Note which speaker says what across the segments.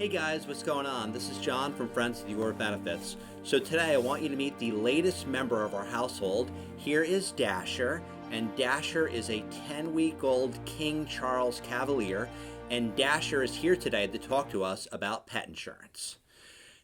Speaker 1: Hey guys, what's going on? This is John from Friends of Your Benefits. So today I want you to meet the latest member of our household. Here is Dasher, and Dasher is a 10-week-old King Charles Cavalier, and Dasher is here today to talk to us about pet insurance.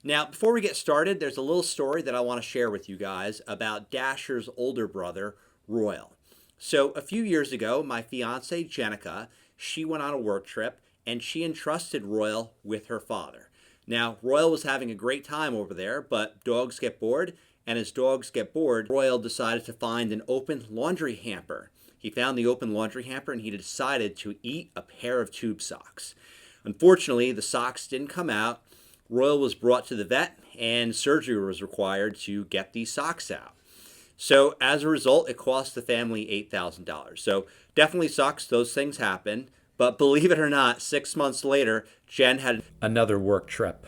Speaker 1: Now, before we get started, there's a little story that I want to share with you guys about Dasher's older brother, Royal. So a few years ago, my fiance, Jenica, she went on a work trip and she entrusted Royal with her father. Now, Royal was having a great time over there, but dogs get bored, and as dogs get bored, Royal decided to find an open laundry hamper. He found the open laundry hamper and he decided to eat a pair of tube socks. Unfortunately, the socks didn't come out. Royal was brought to the vet and surgery was required to get these socks out. So as a result, it cost the family $8,000. So definitely sucks, those things happen. But believe it or not, 6 months later, Jen had another work trip.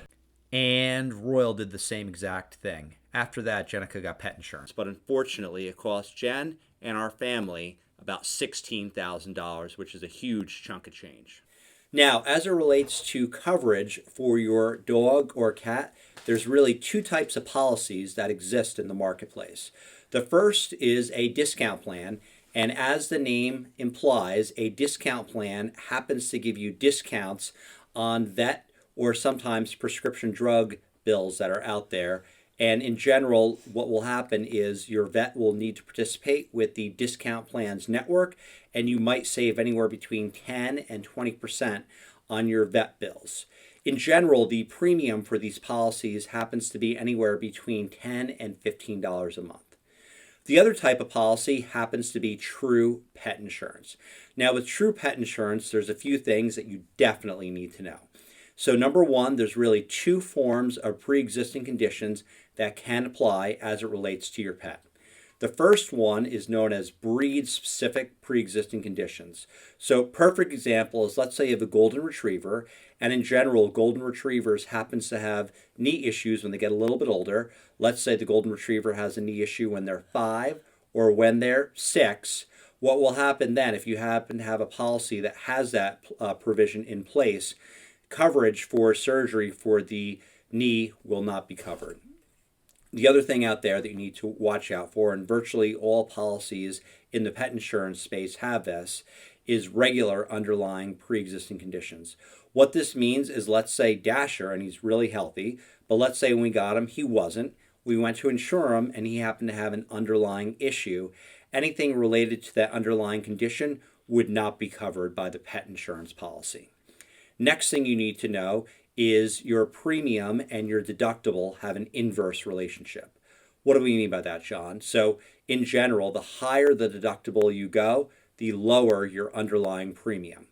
Speaker 1: And Royal did the same exact thing. After that, Jenica got pet insurance. But unfortunately, it cost Jen and our family about $16,000, which is a huge chunk of change. Now, as it relates to coverage for your dog or cat, there's really two types of policies that exist in the marketplace. The first is a discount plan. And as the name implies, a discount plan happens to give you discounts on vet or sometimes prescription drug bills that are out there. And in general, what will happen is your vet will need to participate with the discount plans network, and you might save anywhere between 10 and 20% on your vet bills. In general, the premium for these policies happens to be anywhere between $10 and $15 a month. The other type of policy happens to be true pet insurance. Now, with true pet insurance, there's a few things that you definitely need to know. So number one, there's really two forms of pre-existing conditions that can apply as it relates to your pet. The first one is known as breed-specific pre-existing conditions. So perfect example is, let's say you have a golden retriever, and in general, golden retrievers happens to have knee issues when they get a little bit older. Let's say the golden retriever has a knee issue when they're 5 or when they're 6. What will happen then, if you happen to have a policy that has that provision in place, coverage for surgery for the knee will not be covered. The other thing out there that you need to watch out for, and virtually all policies in the pet insurance space have this, is regular underlying pre-existing conditions. What this means is, let's say Dasher, and he's really healthy, but let's say when we got him, he wasn't. We went to insure him, and he happened to have an underlying issue. Anything related to that underlying condition would not be covered by the pet insurance policy. Next thing you need to know is your premium and your deductible have an inverse relationship. What do we mean by that, John? So in general, the higher the deductible you go, the lower your underlying premium.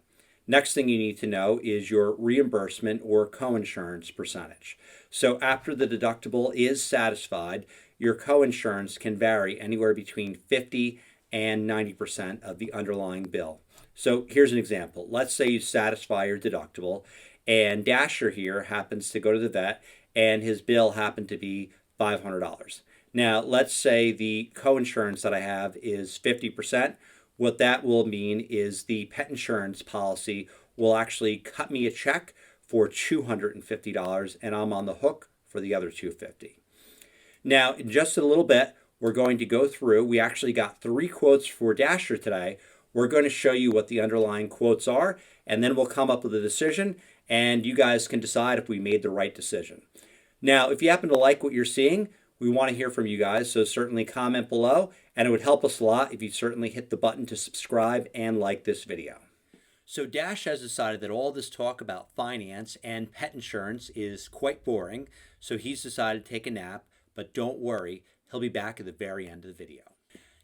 Speaker 1: Next thing you need to know is your reimbursement or coinsurance percentage. So after the deductible is satisfied, your coinsurance can vary anywhere between 50 and 90% of the underlying bill. So here's an example. Let's say you satisfy your deductible, and Dasher here happens to go to the vet, and his bill happened to be $500. Now, let's say the coinsurance that I have is 50%. What that will mean is the pet insurance policy will actually cut me a check for $250, and I'm on the hook for the other $250. Now, in just a little bit, we're going to go through. We actually got 3 quotes for Dasher today. We're going to show you what the underlying quotes are, and then we'll come up with a decision, and you guys can decide if we made the right decision. Now, if you happen to like what you're seeing, we want to hear from you guys, so certainly comment below, and it would help us a lot if you certainly hit the button to subscribe and like this video. So Dash has decided that all this talk about finance and pet insurance is quite boring, so he's decided to take a nap, but don't worry, he'll be back at the very end of the video.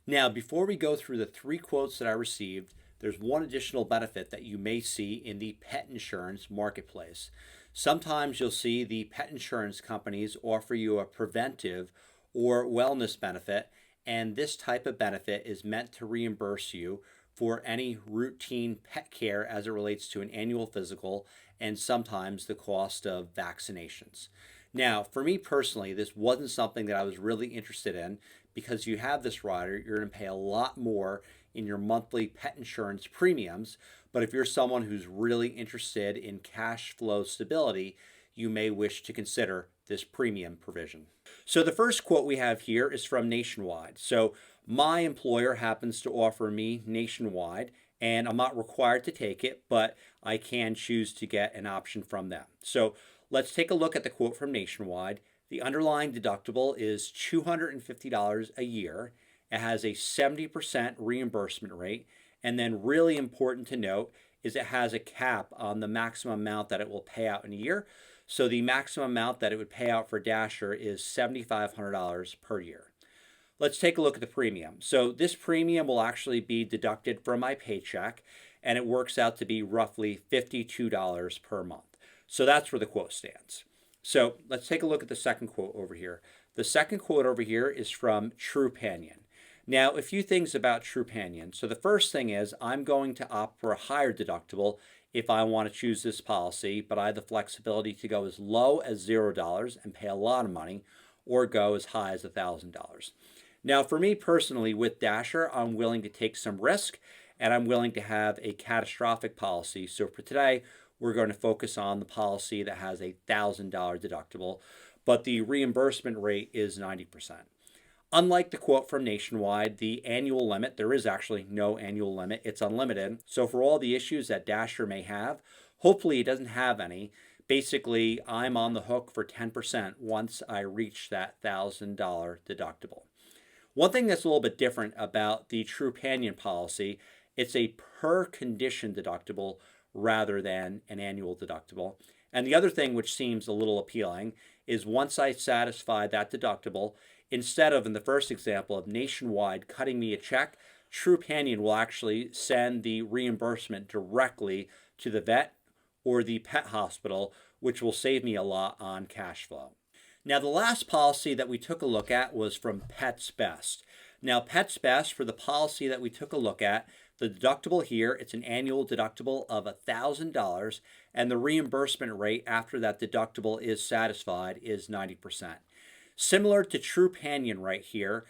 Speaker 1: Now, before we go through the 3 quotes that I received, there's one additional benefit that you may see in the pet insurance marketplace. Sometimes you'll see the pet insurance companies offer you a preventive or wellness benefit, and this type of benefit is meant to reimburse you for any routine pet care as it relates to an annual physical and sometimes the cost of vaccinations. Now, for me personally, this wasn't something that I was really interested in because you have this rider, you're going to pay a lot more in your monthly pet insurance premiums. But if you're someone who's really interested in cash flow stability, you may wish to consider this premium provision. So the first quote we have here is from Nationwide. So my employer happens to offer me Nationwide, and I'm not required to take it, but I can choose to get an option from them. So let's take a look at the quote from Nationwide. The underlying deductible is $250 a year. It has a 70% reimbursement rate. And then really important to note is it has a cap on the maximum amount that it will pay out in a year. So the maximum amount that it would pay out for Dasher is $7,500 per year. Let's take a look at the premium. So this premium will actually be deducted from my paycheck, and it works out to be roughly $52 per month. So that's where the quote stands. So let's take a look at the second quote over here. The second quote over here is from Trupanion. Now, a few things about Trupanion. So the first thing is I'm going to opt for a higher deductible if I want to choose this policy, but I have the flexibility to go as low as $0 and pay a lot of money, or go as high as $1,000. Now, for me personally, with Dasher, I'm willing to take some risk, and I'm willing to have a catastrophic policy. So for today, we're going to focus on the policy that has a $1,000 deductible, but the reimbursement rate is 90%. Unlike the quote from Nationwide, the annual limit, there is actually no annual limit. It's unlimited. So for all the issues that Dasher may have, hopefully it doesn't have any. Basically, I'm on the hook for 10% once I reach that $1,000 deductible. One thing that's a little bit different about the Trupanion policy, it's a per condition deductible rather than an annual deductible. And the other thing which seems a little appealing is once I satisfy that deductible, instead of, in the first example, of Nationwide cutting me a check, Trupanion will actually send the reimbursement directly to the vet or the pet hospital, which will save me a lot on cash flow. Now, the last policy that we took a look at was from Pets Best. Now, Pets Best, for the policy that we took a look at, the deductible here, it's an annual deductible of $1,000, and the reimbursement rate after that deductible is satisfied is 90%. Similar to Trupanion right here,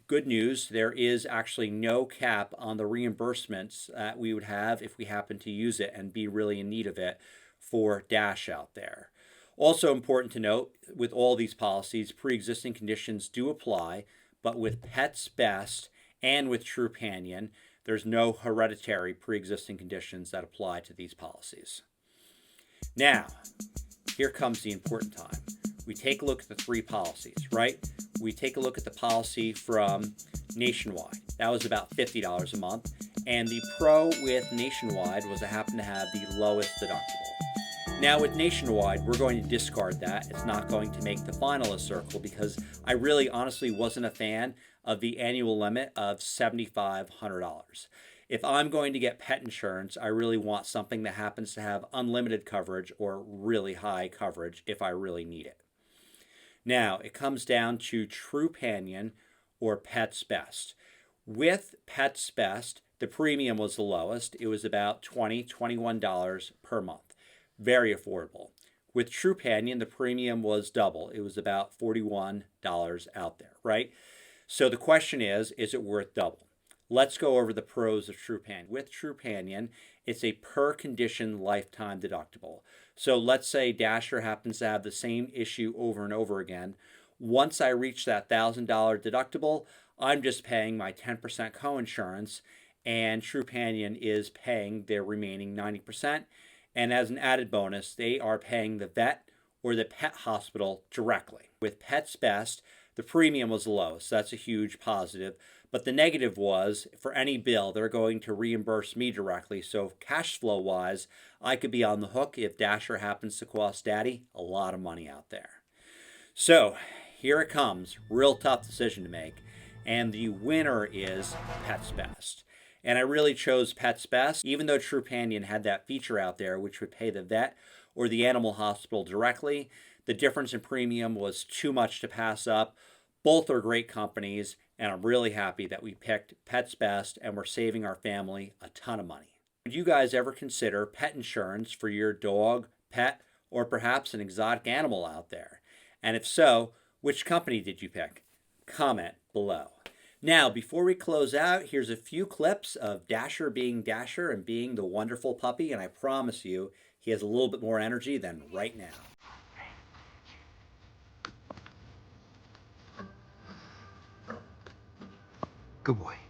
Speaker 1: good news, there is actually no cap on the reimbursements that we would have if we happen to use it and be really in need of it for Dash out there. Also important to note, with all these policies, pre-existing conditions do apply, but with Pets Best and with Trupanion, there's no hereditary pre-existing conditions that apply to these policies. Now, here comes the important time. We take a look at the three policies, right? We take a look at the policy from Nationwide. That was about $50 a month. And the pro with Nationwide was I happen to have the lowest deductible. Now with Nationwide, we're going to discard that. It's not going to make the finalist circle because I really honestly wasn't a fan of the annual limit of $7,500. If I'm going to get pet insurance, I really want something that happens to have unlimited coverage or really high coverage if I really need it. Now, it comes down to Trupanion or Pets Best. With Pets Best, the premium was the lowest. It was about $20, $21 per month. Very affordable. With Trupanion, the premium was double. It was about $41 out there, right? So the question is it worth double? Let's go over the pros of Trupanion. With Trupanion, it's a per condition lifetime deductible. So let's say Dasher happens to have the same issue over and over again. Once I reach that $1,000 deductible, I'm just paying my 10% coinsurance, and Trupanion is paying their remaining 90%. And as an added bonus, they are paying the vet or the pet hospital directly. With Pets Best, the premium was low, so that's a huge positive. But the negative was, for any bill, they're going to reimburse me directly. So cash flow wise, I could be on the hook if Dasher happens to cost Daddy a lot of money out there. So here it comes, real tough decision to make. And the winner is Pets Best. And I really chose Pets Best, even though Trupanion had that feature out there which would pay the vet or the animal hospital directly. The difference in premium was too much to pass up. Both are great companies, and I'm really happy that we picked Pets Best and we're saving our family a ton of money. Would you guys ever consider pet insurance for your dog, pet, or perhaps an exotic animal out there? And if so, which company did you pick? Comment below. Now, before we close out, here's a few clips of Dasher being Dasher and being the wonderful puppy, and I promise you, he has a little bit more energy than right now.
Speaker 2: Good boy.